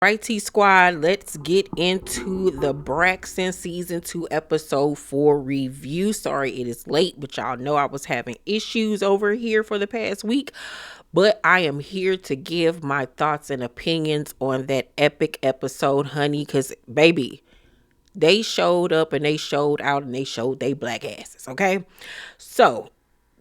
Right, T Squad, let's get into the Braxton season 2 episode 4 review. Sorry it is late, but y'all know I was having issues over here for the past week. But I am here to give my thoughts and opinions on that epic episode, honey, because baby, they showed up and they showed out and they showed they black asses, okay? So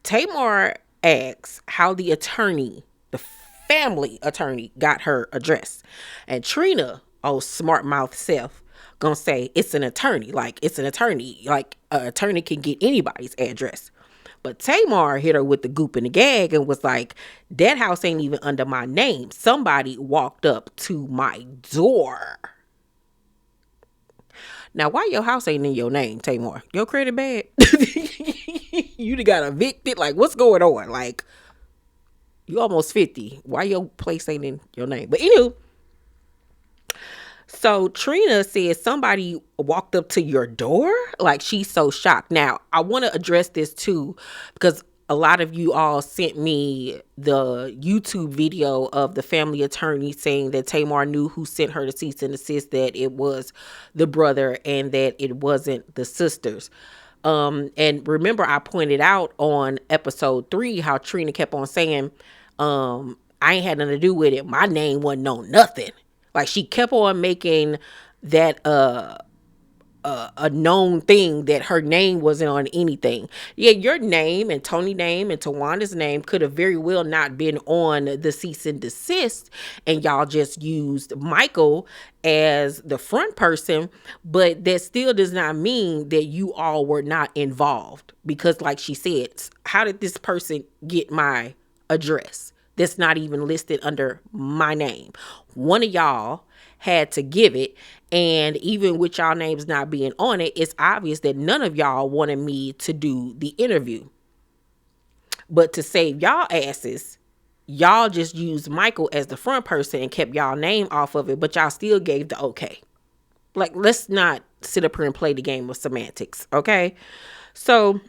Tamar asks how the attorney, the family attorney, got her address. And Trina, oh smart mouth self, gonna say it's an attorney. Like it's an attorney. Like an attorney can get anybody's address. But Tamar hit her with the goop and the gag and was like, that house ain't even under my name. Somebody walked up to my door. Now, why your house ain't in your name, Tamar? Your credit bad? You got evicted? Like, what's going on? Like, you almost 50. Why your place ain't in your name? But anywho, so Trina says somebody walked up to your door. Like, she's so shocked. Now, I want to address this too, because a lot of you all sent me the YouTube video of the family attorney saying that Tamar knew who sent her to cease and desist, that it was the brother and that it wasn't the sisters. And remember, I pointed out on episode 3 how Trina kept on saying, I ain't had nothing to do with it. My name wasn't on nothing. Like, she kept on making that a known thing that her name wasn't on anything. Yeah, your name and Toni's name and Towanda's name could have very well not been on the cease and desist, and y'all just used Michael as the front person, but that still does not mean that you all were not involved, because like she said, how did this person get my address that's not even listed under my name? One of y'all had to give it, and even with y'all names not being on it, it's obvious that none of y'all wanted me to do the interview. But to save y'all asses, y'all just used Michael as the front person and kept y'all name off of it, but y'all still gave the okay. Like, let's not sit up here and play the game of semantics, okay? So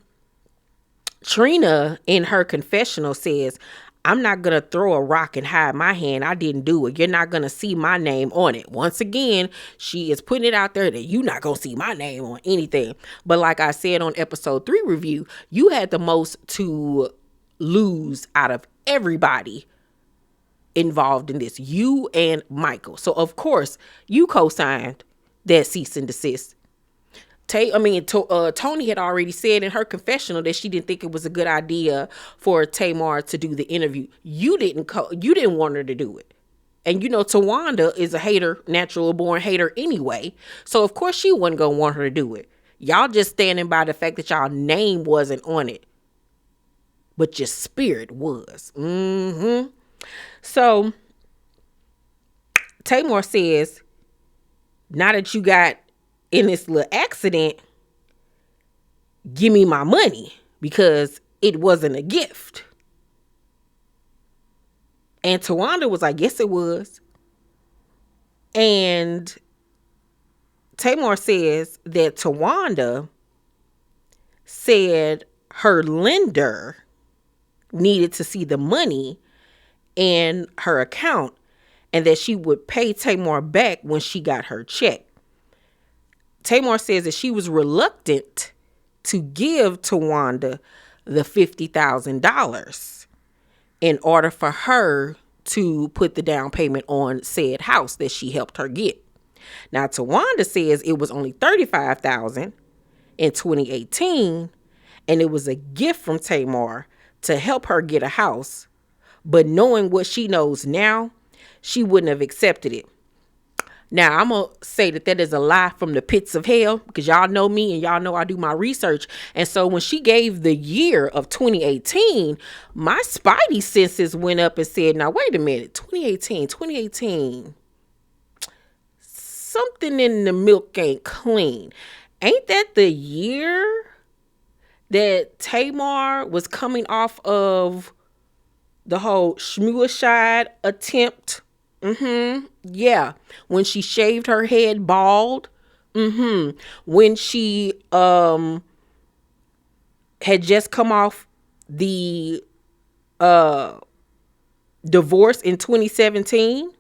Trina in her confessional says, I'm not going to throw a rock and hide my hand. I didn't do it. You're not going to see my name on it. Once again, she is putting it out there that you're not going to see my name on anything. But like I said on episode 3 review, you had the most to lose out of everybody involved in this. You and Michael. So of course, you co-signed that cease and desist. Toni had already said in her confessional that she didn't think it was a good idea for Tamar to do the interview. You didn't want her to do it. And you know, Towanda is a hater, natural born hater anyway. So of course she wasn't going to want her to do it. Y'all just standing by the fact that y'all name wasn't on it, but your spirit was. So Tamar says, now that you got in this little accident, give me my money, because it wasn't a gift. And Towanda was like, yes, it was. And Tamar says that Towanda said her lender needed to see the money in her account and that she would pay Tamar back when she got her check. Tamar says that she was reluctant to give Towanda the $50,000 in order for her to put the down payment on said house that she helped her get. Now, Towanda says it was only $35,000 in 2018, and it was a gift from Tamar to help her get a house. But knowing what she knows now, she wouldn't have accepted it. Now, I'm going to say that is a lie from the pits of hell, because y'all know me and y'all know I do my research. And so when she gave the year of 2018, my spidey senses went up and said, now, wait a minute, 2018, something in the milk ain't clean. Ain't that the year that Tamar was coming off of the whole schmooshide attempt? Yeah. When she shaved her head bald. When she had just come off the divorce in 2017.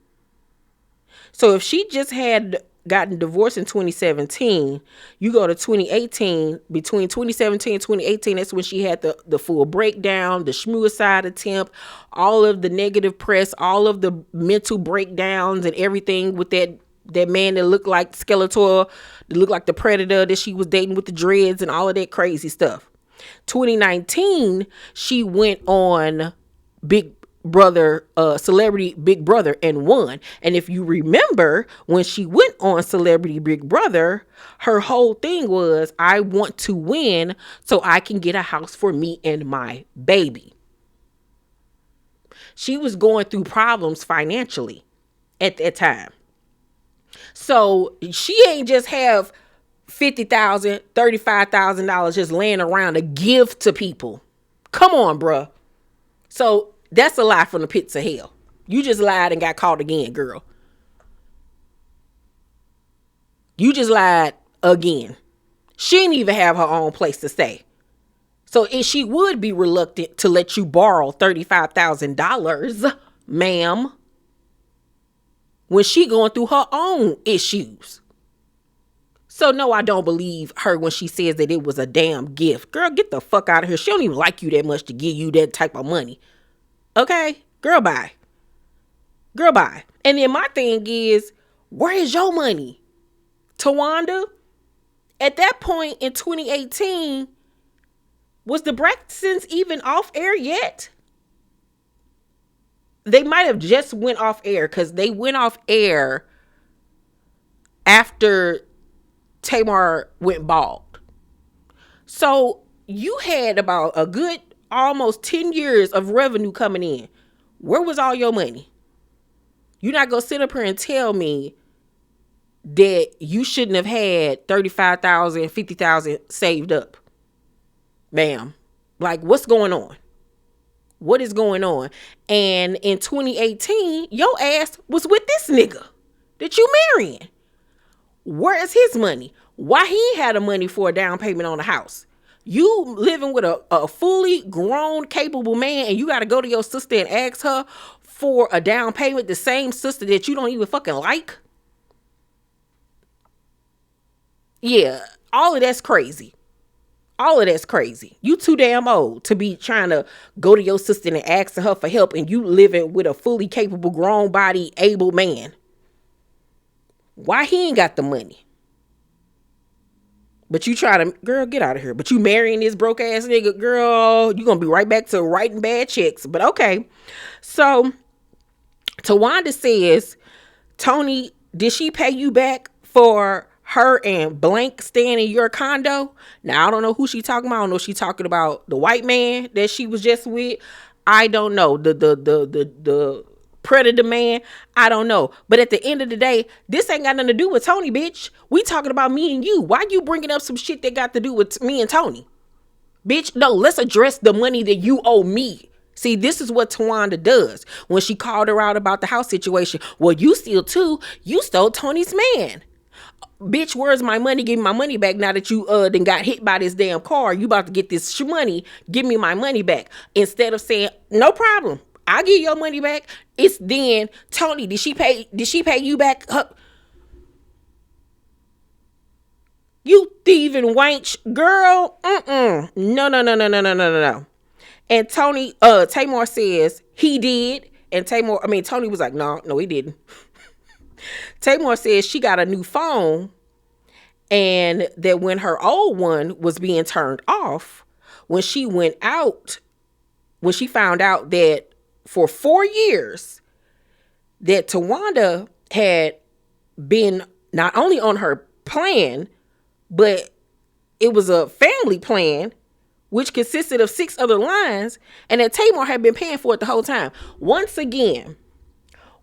So if she just had gotten divorced in 2017, you go to 2018, between 2017 and 2018, that's when she had the full breakdown, the schmuicide attempt, all of the negative press, all of the mental breakdowns and everything with that man that looked like Skeletor, that looked like the Predator that she was dating with the dreads and all of that crazy stuff. 2019, she went on Big Brother, Celebrity Big Brother, and won. And if you remember, when she went on Celebrity Big Brother, her whole thing was, I want to win so I can get a house for me and my baby. She was going through problems financially at that time. So she ain't just have $50,000, $35,000 just laying around to give to people. Come on, bruh. So that's a lie from the pits of hell. You just lied and got caught again, girl. You just lied again. She didn't even have her own place to stay. So if she would be reluctant to let you borrow $35,000, ma'am, when she going through her own issues. So no, I don't believe her when she says that it was a damn gift. Girl, get the fuck out of here. She don't even like you that much to give you that type of money. Okay? Girl, bye. Girl, bye. And then my thing is, where is your money? Towanda? At that point in 2018, was the Braxtons even off air yet? They might have just went off air, because they went off air after Tamar went bald. So you had about a good almost 10 years of revenue coming in. Where was all your money? You're not going to sit up here and tell me that you shouldn't have had $35,000, $50,000 saved up. Ma'am. Like, what's going on? What is going on? And in 2018, your ass was with this nigga that you marrying. Where is his money? Why he had the money for a down payment on a house? You living with a fully grown, capable man, and you got to go to your sister and ask her for a down payment, the same sister that you don't even fucking like? Yeah, all of that's crazy. All of that's crazy. You too damn old to be trying to go to your sister and ask her for help, and you living with a fully capable, grown body, able man. Why he ain't got the money? But you try to, girl, get out of here. But you marrying this broke ass nigga, girl, you gonna be right back to writing bad checks. But okay. So Towanda says, Toni, did she pay you back for her and blank staying in your condo? Now, I don't know who she talking about. I don't know if she talking about the white man that she was just with. I don't know. The predator man. I don't know. But at the end of the day, this ain't got nothing to do with Toni, bitch. We talking about me and you. Why you bringing up some shit that got to do with me and Toni? Bitch, no, let's address the money that you owe me. See, this is what Towanda does when she called her out about the house situation. Well, you steal too. You stole Toni's man. Bitch, where's my money? Give me my money back now that you then got hit by this damn car. You about to get this money. Give me my money back. Instead of saying, no problem, I'll give your money back. It's then, Toni, did she pay you back? You thieving wench, girl. No. And Tamar says he did. And Toni was like, no, he didn't. Tamar says she got a new phone, and that when her old one was being turned off, when she found out that for 4 years that Towanda had been not only on her plan, but it was a family plan which consisted of 6 other lines, and that Tamar had been paying for it the whole time. Once again,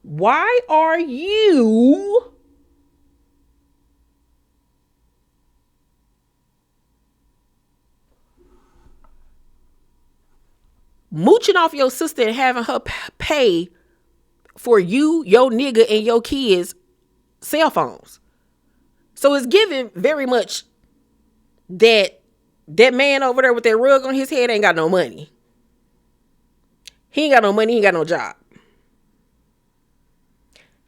why are you mooching off your sister and having her pay for you, your nigga, and your kids' cell phones? So it's given very much that man over there with that rug on his head ain't got no money. He ain't got no money. He ain't got no job.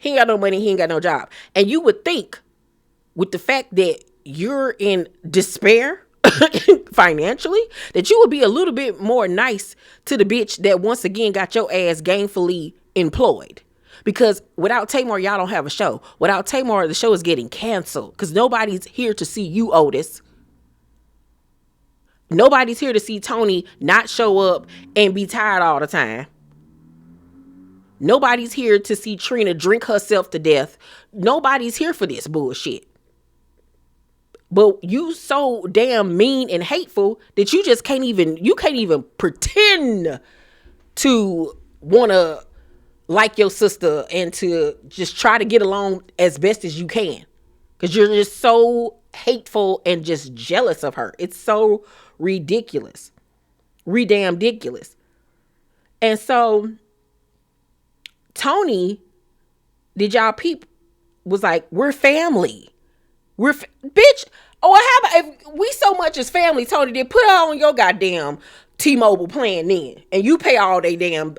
He ain't got no money. He ain't got no job. And you would think with the fact that you're in despair financially, that you would be a little bit more nice to the bitch that once again got your ass gainfully employed. Because without Tamar, y'all don't have a show. Without Tamar, the show is getting canceled because nobody's here to see you, Otis. Nobody's here to see Toni not show up and be tired all the time. Nobody's here to see Trina drink herself to death. Nobody's here for this bullshit. But you so damn mean and hateful that you just can't even pretend to want to like your sister and to just try to get along as best as you can. Because you're just so hateful and just jealous of her. It's so ridiculous. Redamn ridiculous. And so Toni, did y'all peep, was like, we're family. Bitch, oh, how about if we so much as family, Toni, then put her on your goddamn T-Mobile plan then. And you pay all they damn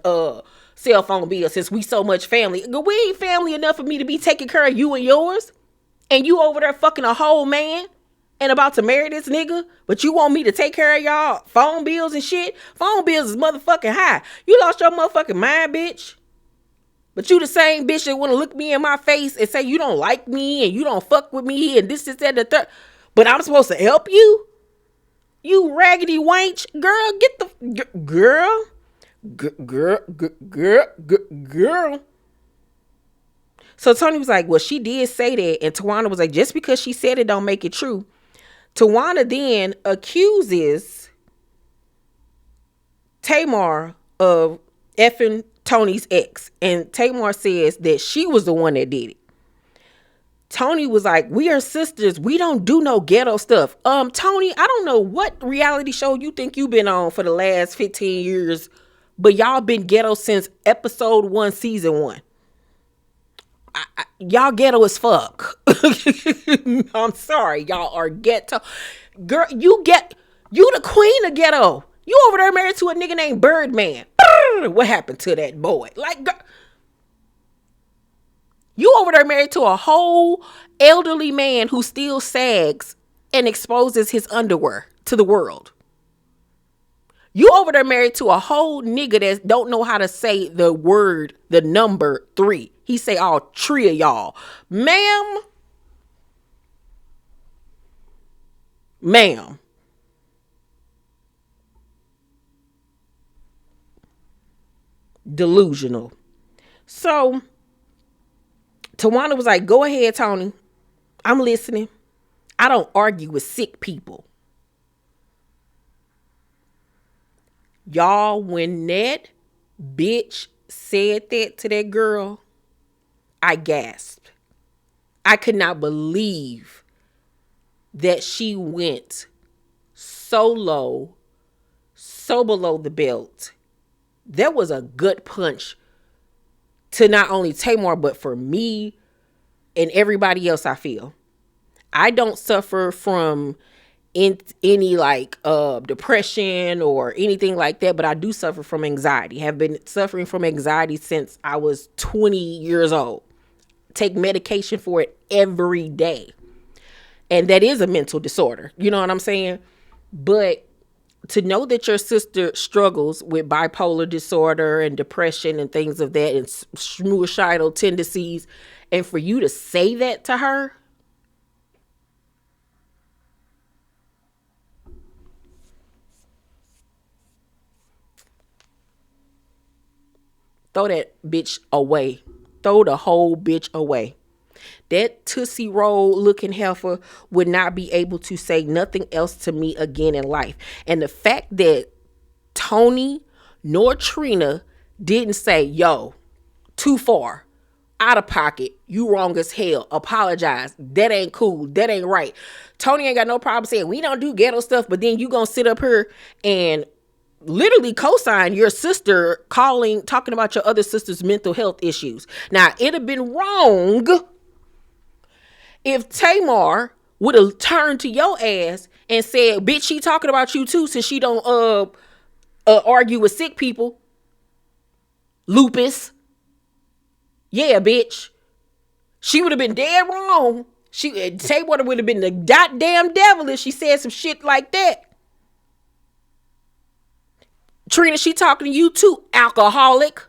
cell phone bills since we so much family. We ain't family enough for me to be taking care of you and yours. And you over there fucking a whole man and about to marry this nigga, but you want me to take care of y'all phone bills and shit? Phone bills is motherfucking high. You lost your motherfucking mind, bitch. But you the same bitch that want to look me in my face and say you don't like me and you don't fuck with me and this, that, and the third. But I'm supposed to help you? You raggedy wench. Girl, get the... Girl. So Toni was like, well, she did say that. And Towanda was like, just because she said it don't make it true. Towanda then accuses Tamar of effing Toni's ex. And Tamar says that she was the one that did it. Toni was like, we are sisters. We don't do no ghetto stuff. Toni, I don't know what reality show you think you've been on for the last 15 years, but y'all been ghetto since episode 1, season 1. Y'all ghetto as fuck. I'm sorry. Y'all are ghetto. Girl, you the queen of ghetto. You over there married to a nigga named Birdman. What happened to that boy? Like, girl, you over there married to a whole elderly man who still sags and exposes his underwear to the world. You over there married to a whole nigga that don't know how to say the word, the number 3. He say all 3 of y'all. Ma'am. Delusional. So Towanda was like, go ahead, Toni. I'm listening. I don't argue with sick people. Y'all, when that bitch said that to that girl, I gasped. I could not believe that she went so low, so below the belt. That was a gut punch to not only Tamar, but for me and everybody else. I feel I don't suffer from any like depression or anything like that, but I do suffer from anxiety. Have been suffering from anxiety since I was 20 years old. Take medication for it every day. And that is a mental disorder. You know what I'm saying? But to know that your sister struggles with bipolar disorder and depression and things of that and suicidal tendencies, and for you to say that to her, throw that bitch away. Throw the whole bitch away. That Tootsie Roll looking heifer would not be able to say nothing else to me again in life. And the fact that Toni nor Trina didn't say, yo, too far, out of pocket, you wrong as hell, apologize, that ain't cool, that ain't right. Toni ain't got no problem saying we don't do ghetto stuff, but then you gonna sit up here and literally co-sign your sister talking about your other sister's mental health issues. Now, it'd have been wrong if Tamar would have turned to your ass and said, bitch, she talking about you too, since she don't argue with sick people. Lupus. Yeah, bitch. She would have been dead wrong. Tamar would have been the goddamn devil if she said some shit like that. Trina, she talking to you too, alcoholic,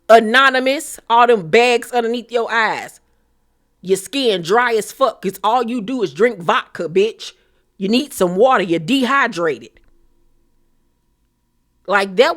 anonymous, all them bags underneath your eyes. Your skin dry as fuck because all you do is drink vodka, bitch. You need some water. You're dehydrated. Like that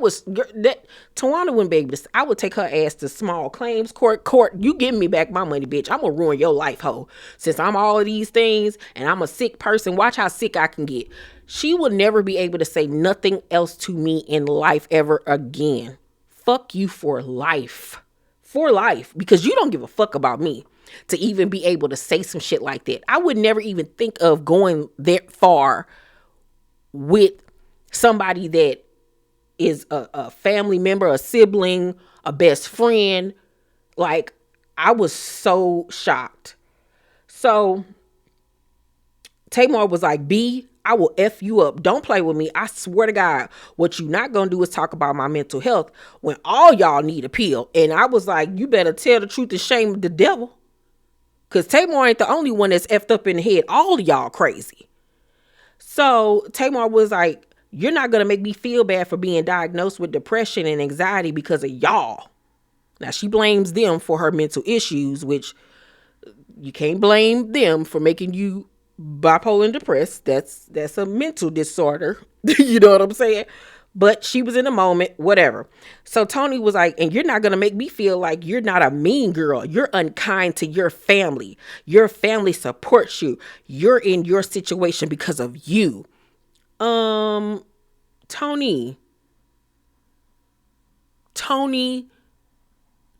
Towanda wouldn't be able to. I would take her ass to small claims court. You give me back my money, bitch. I'm gonna ruin your life, ho. Since I'm all of these things and I'm a sick person, watch how sick I can get. She will never be able to say nothing else to me in life ever again. Fuck you for life. For life. Because you don't give a fuck about me to even be able to say some shit like that. I would never even think of going that far with somebody that is a family member, a sibling, a best friend. Like, I was so shocked. So Tamar was like, B, I will F you up. Don't play with me. I swear to God, what you not gonna do is talk about my mental health when all y'all need a pill. And I was like, you better tell the truth and shame the devil. Because Tamar ain't the only one that's effed up in the head. All of y'all crazy. So Tamar was like, you're not going to make me feel bad for being diagnosed with depression and anxiety because of y'all. Now, she blames them for her mental issues, which you can't blame them for making you bipolar and depressed. That's a mental disorder. You know what I'm saying? But she was in the moment, whatever. So Toni was like, and you're not going to make me feel like you're not a mean girl. You're unkind to your family. Your family supports you. You're in your situation because of you. Toni,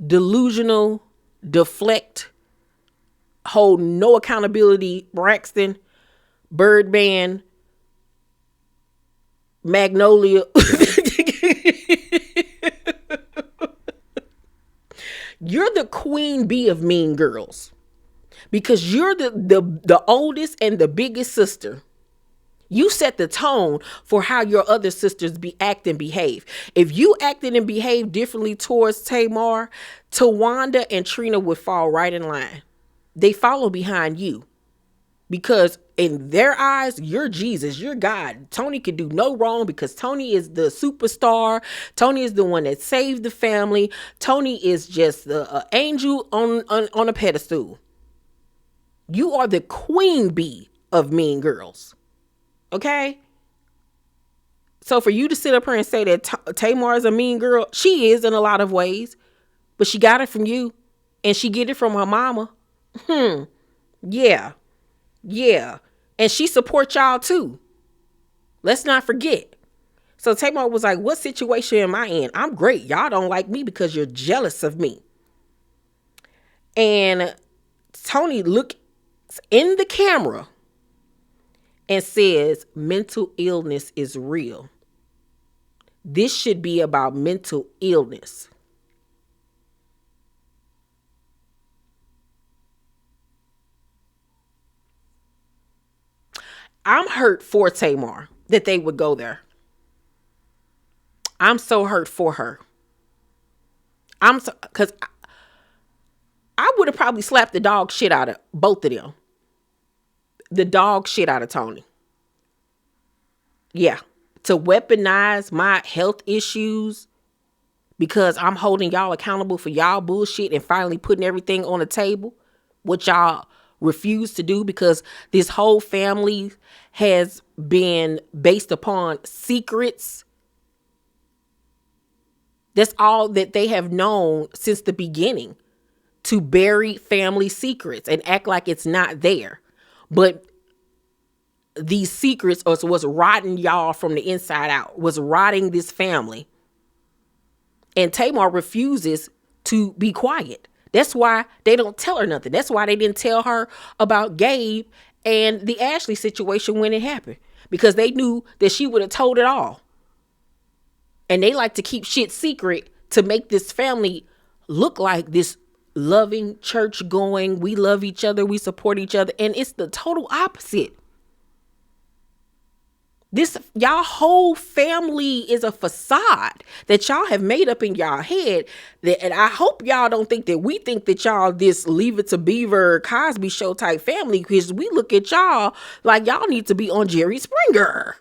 delusional, deflect, hold no accountability, Braxton, Birdman, Magnolia. You're the queen bee of mean girls because you're the oldest and the biggest sister. You set the tone for how your other sisters act and behave. If you acted and behaved differently towards Tamar, Towanda and Trina would fall right in line. They follow behind you because in their eyes, you're Jesus, you're God. Toni could do no wrong because Toni is the superstar. Toni is the one that saved the family. Toni is just the angel on a pedestal. You are the queen bee of mean girls. Okay? So for you to sit up here and say that Tamar is a mean girl, she is in a lot of ways, but she got it from you and she get it from her mama. Yeah. And she supports y'all too. Let's not forget. So Tamar was like, what situation am I in? I'm great. Y'all don't like me because you're jealous of me. And Toni looks in the camera and says, mental illness is real. This should be about mental illness. I'm hurt for Tamar that they would go there. I'm so hurt for her. Because I would have probably slapped the dog shit out of both of them. The dog shit out of Toni. Yeah. To weaponize my health issues because I'm holding y'all accountable for y'all bullshit and finally putting everything on the table, which y'all refuse to do because this whole family has been based upon secrets. That's all that they have known since the beginning, to bury family secrets and act like it's not there. But these secrets was rotting y'all from the inside out, was rotting this family. And Tamar refuses to be quiet. That's why they don't tell her nothing. That's why they didn't tell her about Gabe and the Ashley situation when it happened. Because they knew that she would have told it all. And they like to keep shit secret to make this family look like this loving, church going, we love each other, we support each other. And it's the total opposite. This y'all whole family is a facade that y'all have made up in y'all head. And I hope y'all don't think that we think that y'all this Leave It to Beaver Cosby Show type family, because we look at y'all like y'all need to be on Jerry Springer.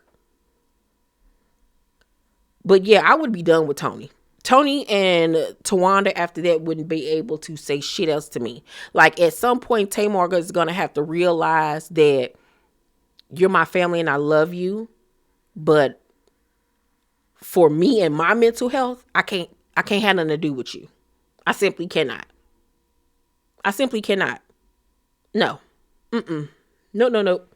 But yeah, I would be done with Toni. Toni and Towanda after that wouldn't be able to say shit else to me. Like at some point, Tamar is gonna have to realize that you're my family and I love you. But for me and my mental health, I can't have nothing to do with you. I simply cannot. I simply cannot. No. Mm-mm. No. Nope.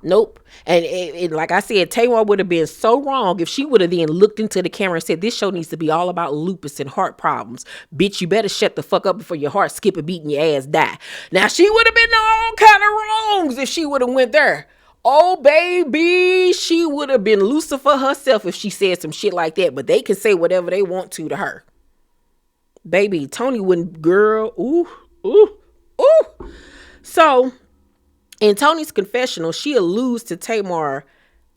Nope. And like I said, Tamar would have been so wrong if she would have then looked into the camera and said, this show needs to be all about lupus and heart problems. Bitch, you better shut the fuck up before your heart skip a beat and your ass die. Now, she would have been all kind of wrongs if she would have went there. Oh, baby, she would have been Lucifer herself if she said some shit like that. But they can say whatever they want to her. Baby, Toni wouldn't, girl, ooh. So, in Toni's confessional, she alludes to Tamar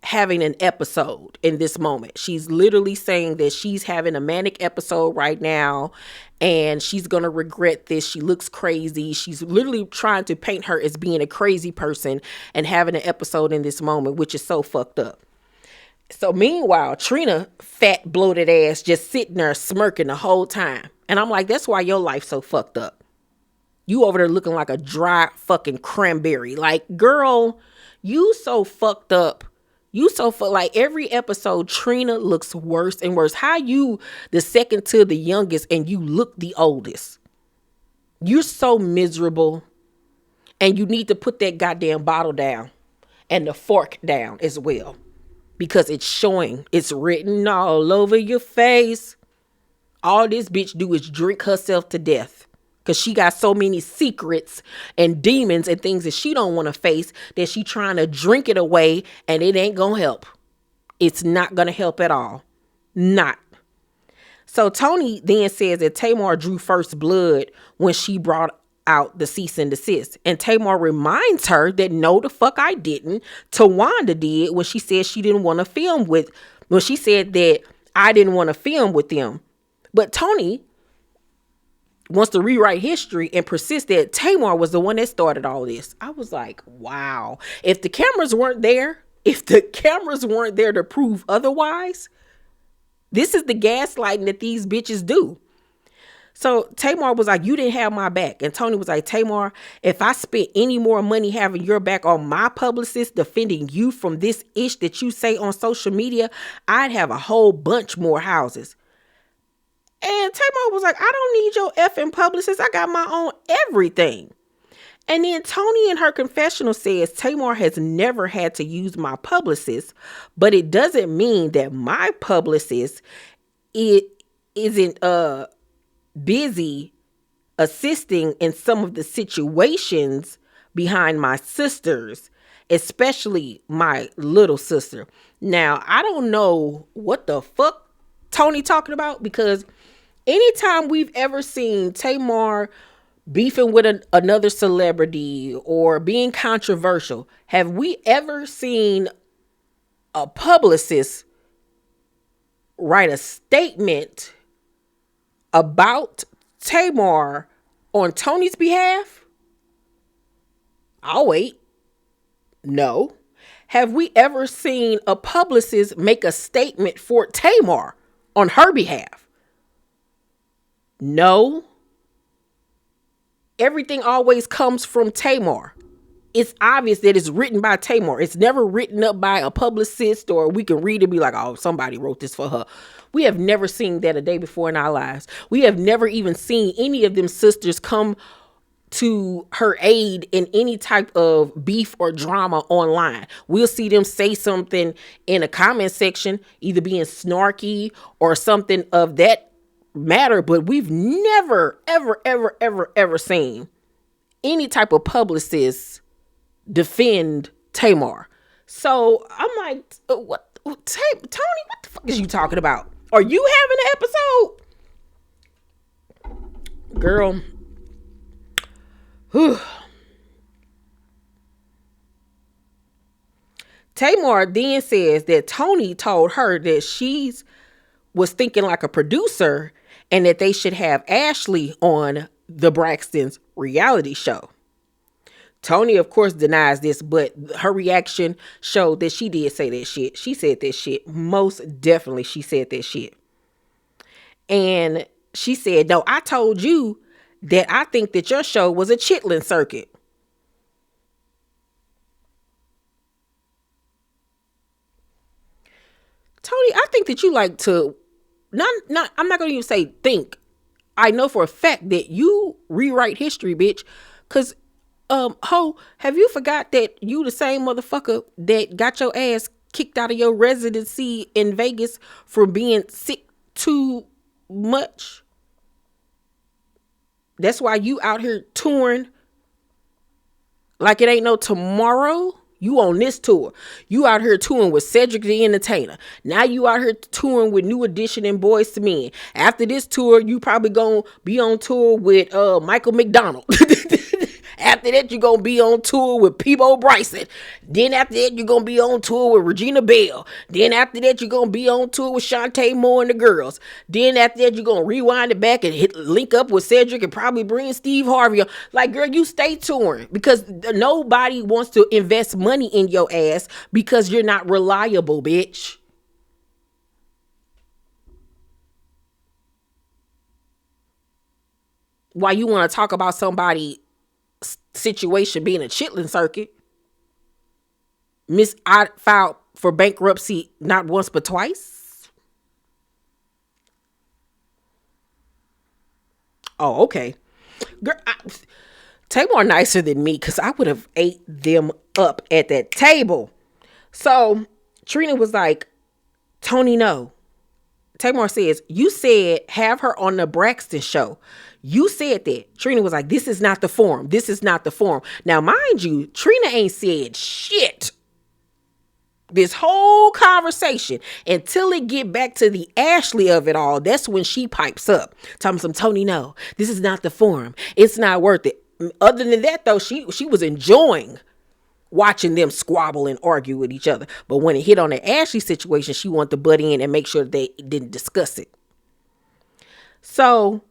having an episode in this moment. She's literally saying that she's having a manic episode right now and she's going to regret this. She looks crazy. She's literally trying to paint her as being a crazy person and having an episode in this moment, which is so fucked up. So meanwhile, Trina, fat bloated ass, just sitting there smirking the whole time. And I'm like, that's why your life's so fucked up. You over there looking like a dry fucking cranberry. Like, girl, you so fucked up. You so like every episode, Trina looks worse and worse. How you the second to the youngest and you look the oldest? You're so miserable. And you need to put that goddamn bottle down and the fork down as well. Because it's showing, it's written all over your face. All this bitch do is drink herself to death. Because she got so many secrets and demons and things that she don't want to face that she trying to drink it away and it ain't going to help. It's not going to help at all. Not. So Toni then says that Tamar drew first blood when she brought out the cease and desist. And Tamar reminds her that no, the fuck I didn't. Towanda did when she said she didn't want to film with, when she said that I didn't want to film with them. But Toni wants to rewrite history and persist that Tamar was the one that started all this. I was like, wow. If the cameras weren't there to prove otherwise, this is the gaslighting that these bitches do. So Tamar was like, you didn't have my back. And Toni was like, Tamar, if I spent any more money having your back on my publicist defending you from this ish that you say on social media, I'd have a whole bunch more houses. And Tamar was like, I don't need your effing publicist. I got my own everything. And then Toni in her confessional says Tamar has never had to use my publicist, but it doesn't mean that my publicist isn't busy assisting in some of the situations behind my sisters, especially my little sister. Now, I don't know what the fuck Toni talking about, because anytime we've ever seen Tamar beefing with another celebrity or being controversial, have we ever seen a publicist write a statement about Tamar on Toni's behalf? I'll wait. No. Have we ever seen a publicist make a statement for Tamar on her behalf? No. Everything always comes from Tamar. It's obvious that it's written by Tamar. It's never written up by a publicist, or we can read it and be like, oh, somebody wrote this for her. We have never seen that a day before in our lives. We have never even seen any of them sisters come to her aid in any type of beef or drama online. We'll see them say something in a comment section, either being snarky or something of that matter, but we've never, ever seen any type of publicist defend Tamar. So I'm like, Toni, what the fuck is you talking about? Are you having an episode? Girl. Whew. Tamar then says that Toni told her that was thinking like a producer and that they should have Ashley on the Braxtons reality show. Toni, of course, denies this, but her reaction showed that she did say that shit. She said that shit. Most definitely, she said that shit. And she said, no, I told you that I think that your show was a chitlin circuit. Toni, I think that you like to, I'm not going to even say think. I know for a fact that you rewrite history, bitch. Because, have you forgot that you the same motherfucker that got your ass kicked out of your residency in Vegas for being sick too much? That's why you out here touring like it ain't no tomorrow. You on this tour. You out here touring with Cedric the Entertainer. Now you out here touring with New Edition and Boys to Men. After this tour, you probably gonna be on tour with Michael McDonald. After that, you're going to be on tour with Peebo Bryson. Then after that, you're going to be on tour with Regina Bell. Then after that, you're going to be on tour with Shantae Moore and the girls. Then after that, you're going to rewind it back and link up with Cedric and probably bring Steve Harvey on. Like, girl, you stay touring because nobody wants to invest money in your ass because you're not reliable, bitch. Why you want to talk about somebody situation being a chitlin circuit? I filed for bankruptcy not once but twice. Oh, okay. Girl, Tamar nicer than me because I would have ate them up at that table. So Trina was like, Toni, no. Tamar says, you said have her on the Braxton show. You said that. Trina was like, this is not the forum. This is not the forum. Now, mind you, Trina ain't said shit this whole conversation until it get back to the Ashley of it all. That's when she pipes up. Talking some Toni, no, this is not the forum. It's not worth it. Other than that, though, she was enjoying watching them squabble and argue with each other. But when it hit on the Ashley situation, she wanted to butt in and make sure they didn't discuss it. So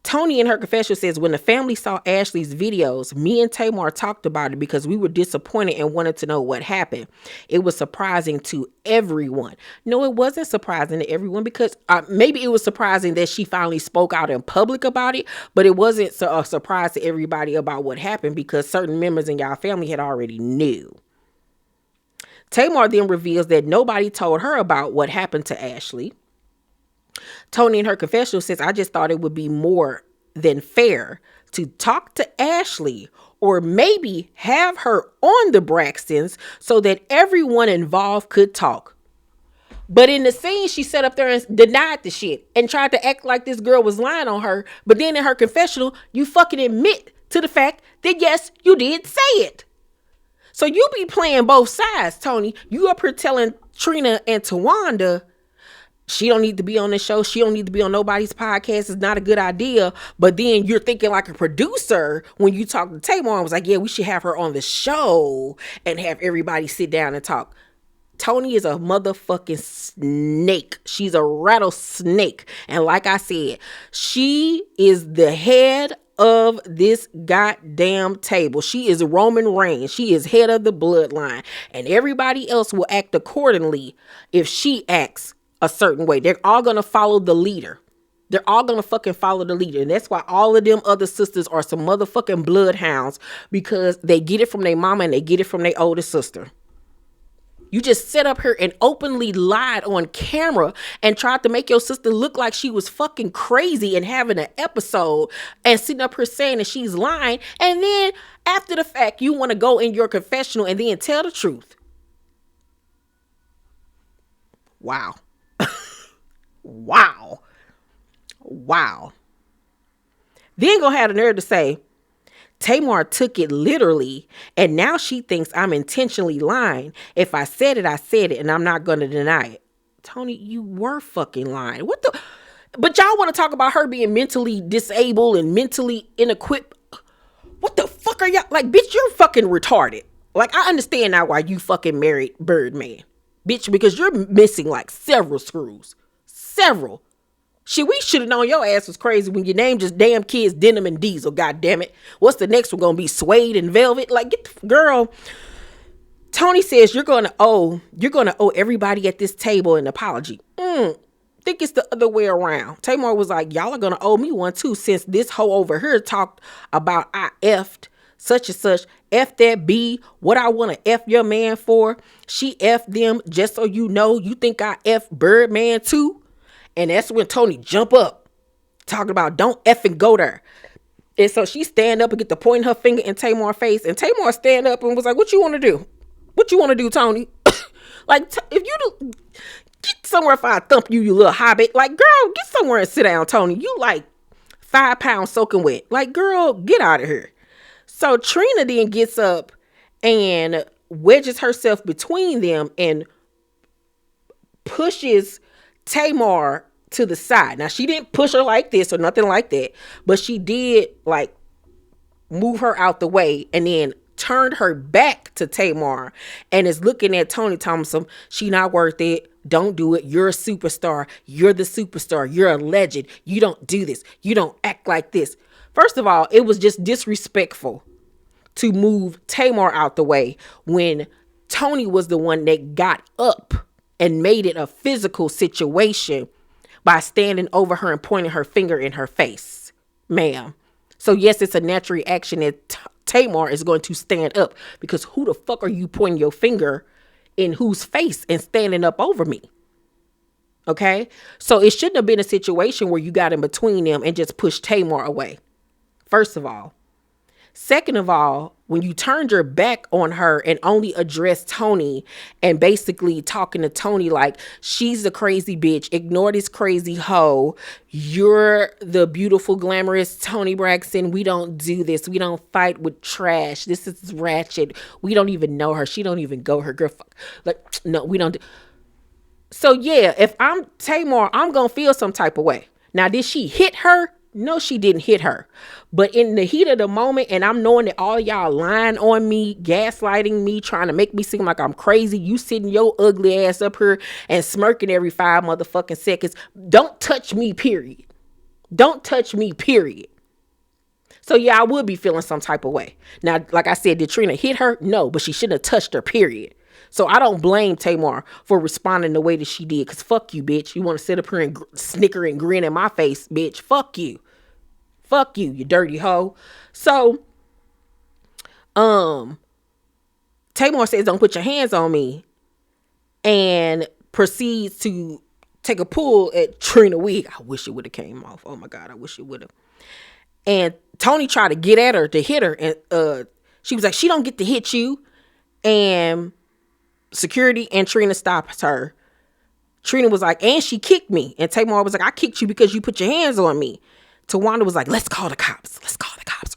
Toni in her confession says, when the family saw Ashley's videos, me and Tamar talked about it because we were disappointed and wanted to know what happened. It was surprising to everyone. No, it wasn't surprising to everyone because maybe it was surprising that she finally spoke out in public about it, but it wasn't a surprise to everybody about what happened because certain members in y'all family had already knew. Tamar then reveals that nobody told her about what happened to Ashley. Toni in her confessional says, I just thought it would be more than fair to talk to Ashley or maybe have her on the Braxtons so that everyone involved could talk. But in the scene, she sat up there and denied the shit and tried to act like this girl was lying on her. But then in her confessional, you fucking admit to the fact that yes, you did say it. So you be playing both sides, Toni. You up here telling Trina and Towanda she don't need to be on this show. She don't need to be on nobody's podcast. It's not a good idea. But then you're thinking like a producer when you talk to Tamar and was like, yeah, we should have her on the show and have everybody sit down and talk. Toni is a motherfucking snake. She's a rattlesnake. And like I said, she is the head of this goddamn table. She is Roman Reigns. She is head of the bloodline. And everybody else will act accordingly if she acts a certain way. They're all going to follow the leader. They're all going to fucking follow the leader. And that's why all of them other sisters are some motherfucking bloodhounds because they get it from their mama and they get it from their older sister. You just sat up here and openly lied on camera and tried to make your sister look like she was fucking crazy and having an episode and sitting up here saying that she's lying. And then after the fact, you want to go in your confessional and then tell the truth. Wow. Wow. Then gonna have the nerve to say, Tamar took it literally, and now she thinks I'm intentionally lying. If I said it, I said it, and I'm not gonna deny it. Toni, you were fucking lying. What the? But y'all want to talk about her being mentally disabled and mentally inequipped. What the fuck are y'all? Like, bitch, you're fucking retarded. Like, I understand now why you fucking married Birdman. Bitch, because you're missing like several screws. Several. Shit, we should have known your ass was crazy when your name just damn kids Denim and Diesel, god damn it. What's the next one gonna be? Suede and Velvet? Like, get the girl. Toni says you're gonna owe everybody at this table an apology. Think it's the other way around. Tamar was like, y'all are gonna owe me one too, since this hoe over here talked about I effed such and such. F that B, what I wanna F your man for. She effed them, just so you know, you think I F Birdman too? And that's when Toni jump up, talking about don't effing go there. And so she stand up and get to point her finger in Tamar's face. And Tamar stand up and was like, what you want to do? What you want to do, Toni? Like, if you do, get somewhere if I thump you, you little hobbit. Like, girl, get somewhere and sit down, Toni. You like 5 pounds soaking wet. Like, girl, get out of here. So Trina then gets up and wedges herself between them and pushes Tamar to the side. Now, she didn't push her like this or nothing like that, but she did like move her out the way and then turned her back to Tamar and is looking at Toni Thompson. She not worth it. Don't do it. You're a superstar. You're the superstar. You're a legend. You don't do this. You don't act like this. First of all, it was just disrespectful to move Tamar out the way when Toni was the one that got up and made it a physical situation by standing over her and pointing her finger in her face, ma'am. So yes, it's a natural reaction that Tamar is going to stand up, because who the fuck are you pointing your finger in whose face and standing up over me? Okay. So it shouldn't have been a situation where you got in between them and just pushed Tamar away. First of all. Second of all, when you turned your back on her and only addressed Toni and basically talking to Toni like she's the crazy bitch, ignore this crazy hoe, you're the beautiful, glamorous Toni Braxton, we don't do this, we don't fight with trash, this is ratchet, we don't even know her, she don't even go her, girl, fuck. Like, no, we don't do. So yeah, if I'm Tamar, I'm gonna feel some type of way. Now, did she hit her? No, she didn't hit her. But in the heat of the moment, and I'm knowing that all y'all lying on me, gaslighting me, trying to make me seem like I'm crazy, you sitting your ugly ass up here and smirking every 5 motherfucking seconds. Don't touch me, period. Don't touch me, period. So yeah, I would be feeling some type of way. Now, like I said, did Trina hit her? No, but she shouldn't have touched her, period. So I don't blame Tamar for responding the way that she did. Because fuck you, bitch. You want to sit up here and snicker and grin in my face, bitch. Fuck you. Fuck you, you dirty hoe. So, Tamar says, don't put your hands on me. And proceeds to take a pull at Trina wig. I wish it would have came off. Oh my God, I wish it would have. And Toni tried to get at her to hit her. And she was like, she don't get to hit you. And security and Trina stopped her. Trina was like, and she kicked me. And Tamar was like, I kicked you because you put your hands on me. Towanda was like, let's call the cops. Let's call the cops.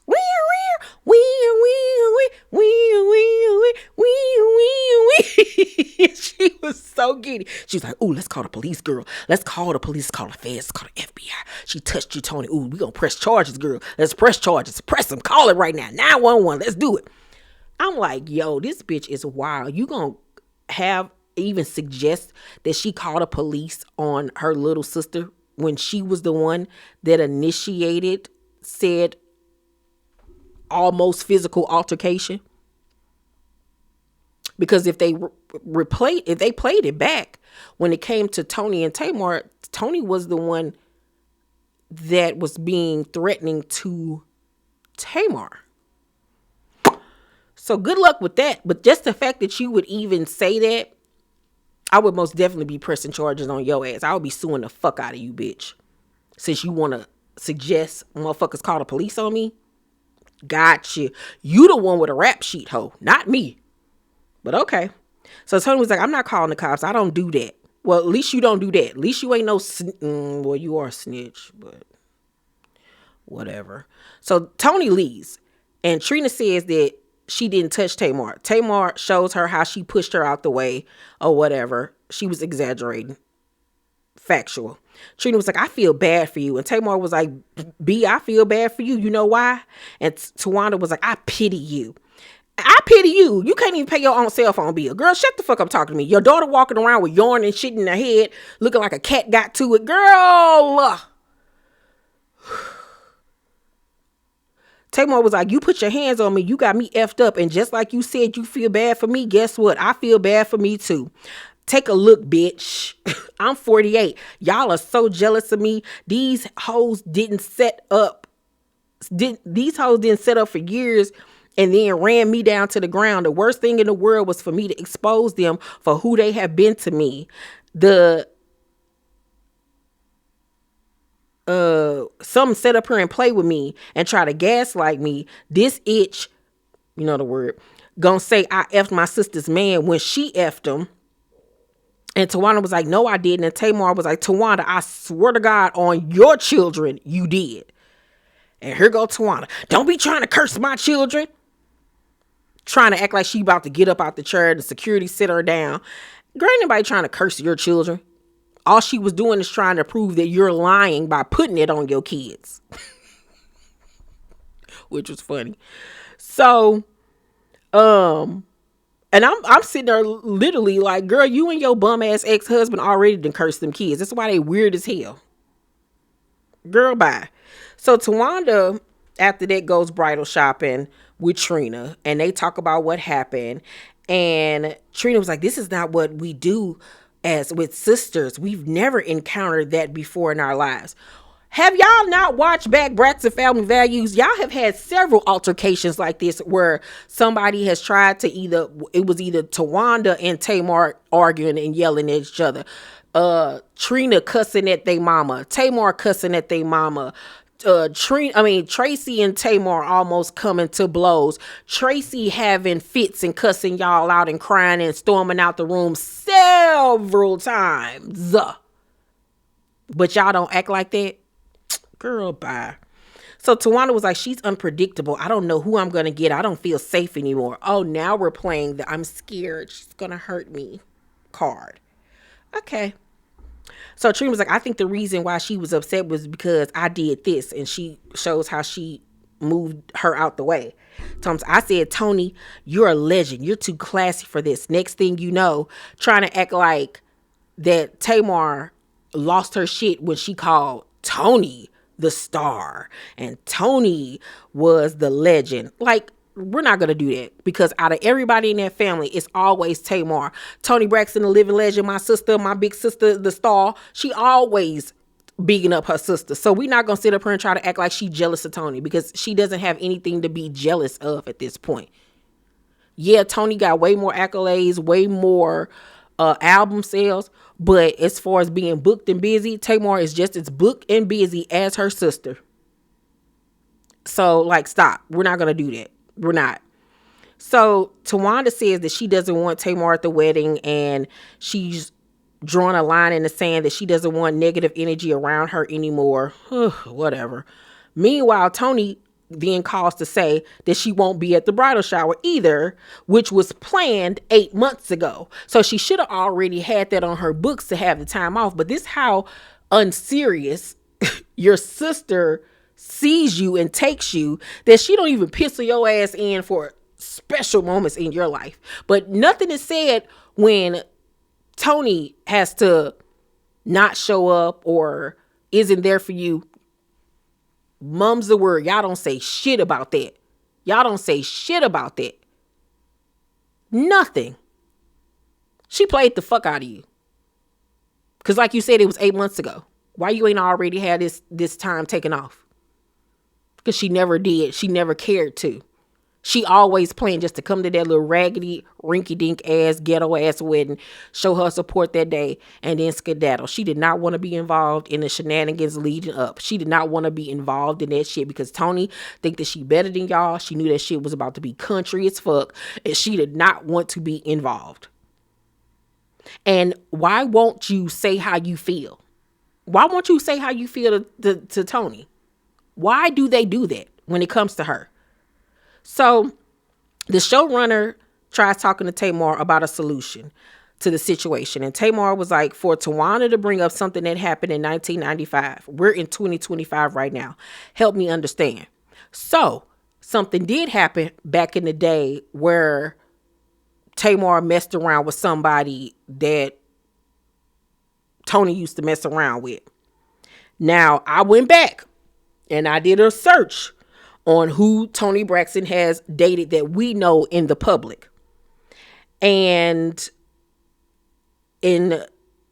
She was so giddy. She was like, ooh, let's call the police, girl. Let's call the police. Call the feds. Let's call the FBI. She touched you, Toni. Ooh, we gonna press charges, girl. Let's press charges. Press them. Call it right now. 911. Let's do it. I'm like, yo, this bitch is wild. You gonna have even suggest that she called the police on her little sister when she was the one that initiated said almost physical altercation? Because if they played it back, when it came to Toni and Tamar, Toni was the one that was being threatening to Tamar. So good luck with that. But just the fact that you would even say that, I would most definitely be pressing charges on your ass. I would be suing the fuck out of you, bitch. Since you want to suggest motherfuckers call the police on me. Gotcha. You the one with a rap sheet, hoe. Not me. But okay. So Toni was like, I'm not calling the cops. I don't do that. Well, at least you don't do that. At least you ain't no... well, you are a snitch, but whatever. So Toni leaves. And Trina says that she didn't touch Tamar. Tamar shows her how she pushed her out the way or whatever. She was exaggerating. Factual. Trina was like, I feel bad for you. And Tamar was like, B, I feel bad for you. You know why? And Towanda was like, I pity you. I pity you. You can't even pay your own cell phone bill. Girl, shut the fuck up talking to me. Your daughter walking around with yarn and shit in her head, looking like a cat got to it. Girl. Tamar was like, you put your hands on me. You got me effed up. And just like you said you feel bad for me, guess what? I feel bad for me too. Take a look, bitch. I'm 48. Y'all are so jealous of me. These hoes didn't set up for years and then ran me down to the ground. The worst thing in the world was for me to expose them for who they have been to me. Some set up here and play with me and try to gaslight me. This itch, you know the word, gonna say I effed my sister's man when she effed him. And Towanda was like, no, I didn't. And Tamar was like, Towanda, I swear to God on your children, you did. And here go Towanda. Don't be trying to curse my children. Trying to act like she about to get up out the chair. The security sit her down. Girl, ain't nobody trying to curse your children. All she was doing is trying to prove that you're lying by putting it on your kids. Which was funny. So, and I'm sitting there literally like, girl, you and your bum ass ex-husband already done cursed them kids. That's why they weird as hell. Girl, bye. So Towanda, after that, goes bridal shopping with Trina. And they talk about what happened. And Trina was like, this is not what we do as with sisters. We've never encountered that before in our lives. Have y'all not watched back Braxton Family Values? Y'all have had several altercations like this where somebody has tried to it was either Towanda and Tamar arguing and yelling at each other. Trina cussing at their mama. Tamar cussing at their mama. Tracy and Tamar almost coming to blows. Tracy having fits and cussing y'all out and crying and storming out the room several times. But y'all don't act like that. Girl, bye. So Towanda was like, she's unpredictable. I don't know who I'm going to get. I don't feel safe anymore. Oh, now we're playing the I'm scared she's going to hurt me card. Okay. So Trina was like, I think the reason why she was upset was because I did this. And she shows how she moved her out the way. I said, Toni, you're a legend. You're too classy for this. Next thing you know, trying to act like that Tamar lost her shit when she called Toni the star and Toni was the legend. Like, we're not going to do that because out of everybody in that family, it's always Tamar. Toni Braxton, the living legend, my sister, my big sister, the star. She always bigging up her sister. So we're not going to sit up here and try to act like she's jealous of Toni because she doesn't have anything to be jealous of at this point. Yeah, Toni got way more accolades, way more album sales. But as far as being booked and busy, Tamar is just as booked and busy as her sister. So, like, stop. We're not going to do that. We're not. So, Towanda says that she doesn't want Tamar at the wedding and she's drawn a line in the sand that she doesn't want negative energy around her anymore. Whatever. Meanwhile, Toni then calls to say that she won't be at the bridal shower either, which was planned 8 months ago. So she should have already had that on her books to have the time off. But this is how unserious your sister sees you and takes you that she don't even pencil your ass in for special moments in your life. But nothing is said when Toni has to not show up or isn't there for you. Mum's the word. Y'all don't say shit about that. Y'all don't say shit about that. Nothing. She played the fuck out of you. Because like you said, it was 8 months ago. Why you ain't already had this time taken off? Because she never did. She never cared to. She always planned just to come to that little raggedy, rinky-dink ass, ghetto ass wedding, show her support that day, and then skedaddle. She did not want to be involved in the shenanigans leading up. She did not want to be involved in that shit because Toni think that she better than y'all. She knew that shit was about to be country as fuck, and she did not want to be involved. And why won't you say how you feel? Why won't you say how you feel to Toni? Why do they do that when it comes to her? So the showrunner tries talking to Tamar about a solution to the situation. And Tamar was like, for Towanda to bring up something that happened in 1995, we're in 2025 right now. Help me understand. So something did happen back in the day where Tamar messed around with somebody that Toni used to mess around with. Now, I went back and I did a search on who Toni Braxton has dated that we know in the public. And in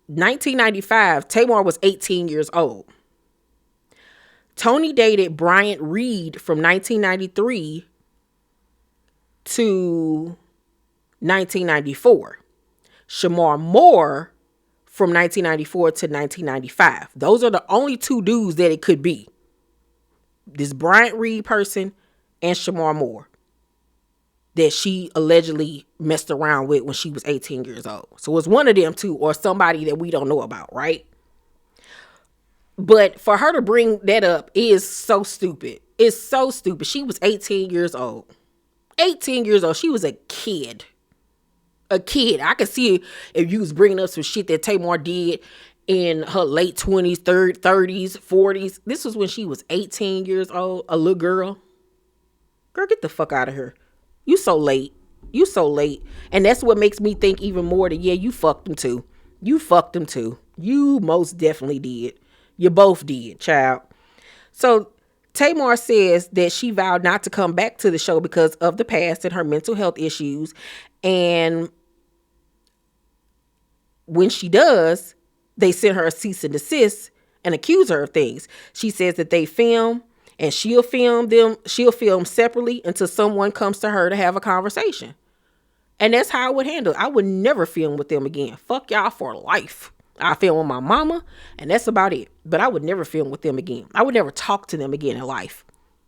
1995, Tamar was 18 years old. Toni dated Bryant Reed from 1993 to 1994. Shamar Moore from 1994 to 1995. Those are the only two dudes that it could be. This Bryant Reed person and Shamar Moore that she allegedly messed around with when she was 18 years old. So it's one of them two or somebody that we don't know about, right? But for her to bring that up is so stupid. It's so stupid. She was 18 years old. 18 years old. She was a kid. A kid. I could see if you was bringing up some shit that Tamar did in her late 20s, 30s, 40s. This was when she was 18 years old. A little girl. Girl, get the fuck out of here. You so late. You so late. And that's what makes me think even more that, yeah, you fucked him too. You fucked him too. You most definitely did. You both did, child. So Tamar says that she vowed not to come back to the show because of the past and her mental health issues. And when she does, they send her a cease and desist and accuse her of things. She says that they film and she'll film them. She'll film separately until someone comes to her to have a conversation. And that's how I would handle it. I would never film with them again. Fuck y'all for life. I film with my mama and that's about it. But I would never film with them again. I would never talk to them again in life.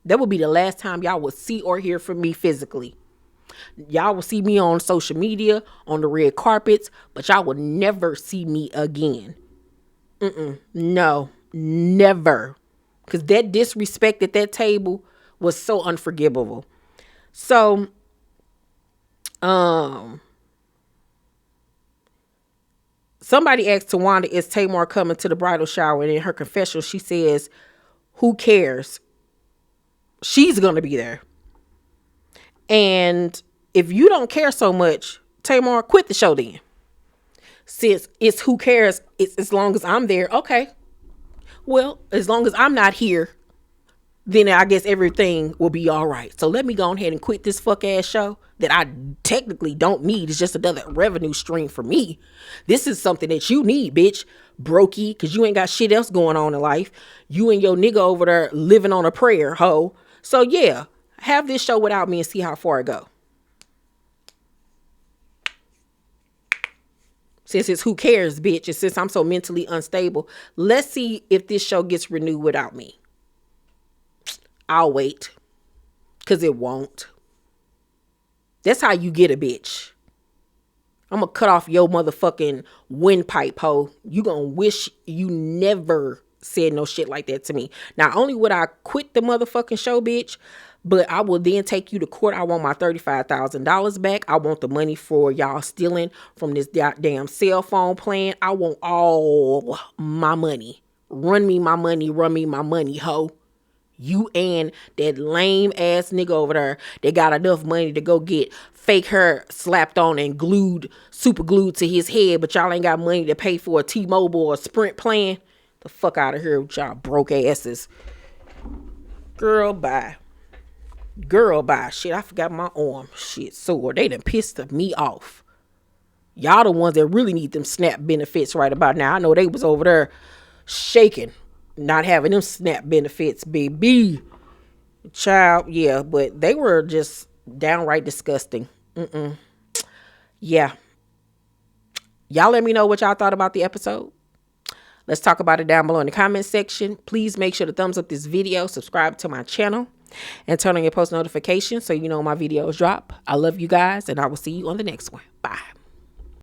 That would be the last time y'all would see or hear from me physically. Y'all will see me on social media, on the red carpets, but y'all will never see me again. No, never. Because that disrespect at that table was so unforgivable. So, somebody asked Towanda, is Tamar coming to the bridal shower? And in her confessional, she says, who cares? She's going to be there. And if you don't care so much, Tamar, quit the show then. Since it's who cares, it's as long as I'm there. Okay. Well, as long as I'm not here, then I guess everything will be all right. So let me go ahead and quit this fuck ass show that I technically don't need. It's just another revenue stream for me. This is something that you need, bitch. Brokey, because you ain't got shit else going on in life. You and your nigga over there living on a prayer, ho. So yeah, have this show without me and see how far it go. Since it's who cares, bitch, and since I'm so mentally unstable, let's see if this show gets renewed without me. I'll wait. Because it won't. That's how you get a bitch. I'm going to cut off your motherfucking windpipe, ho. You going to wish you never said no shit like that to me. Not only would I quit the motherfucking show, bitch, but I will then take you to court. I want my $35,000 back. I want the money for y'all stealing from this damn cell phone plan. I want all my money. Run me my money, ho. You and that lame ass nigga over there that got enough money to go get fake hair slapped on and super glued to his head, but y'all ain't got money to pay for a T-Mobile or a Sprint plan. The fuck out of here with y'all broke asses. Girl, bye. Shit, I forgot my arm. Shit, sore. They done pissed me off. Y'all the ones that really need them SNAP benefits right about now. I know they was over there shaking, not having them SNAP benefits, baby. Child, yeah, but they were just downright disgusting. Yeah. Y'all let me know what y'all thought about the episode. Let's talk about it down below in the comment section. Please make sure to thumbs up this video, subscribe to my channel, and turn on your post notifications so you know my videos drop. I love you guys, and I will see you on the next one. Bye.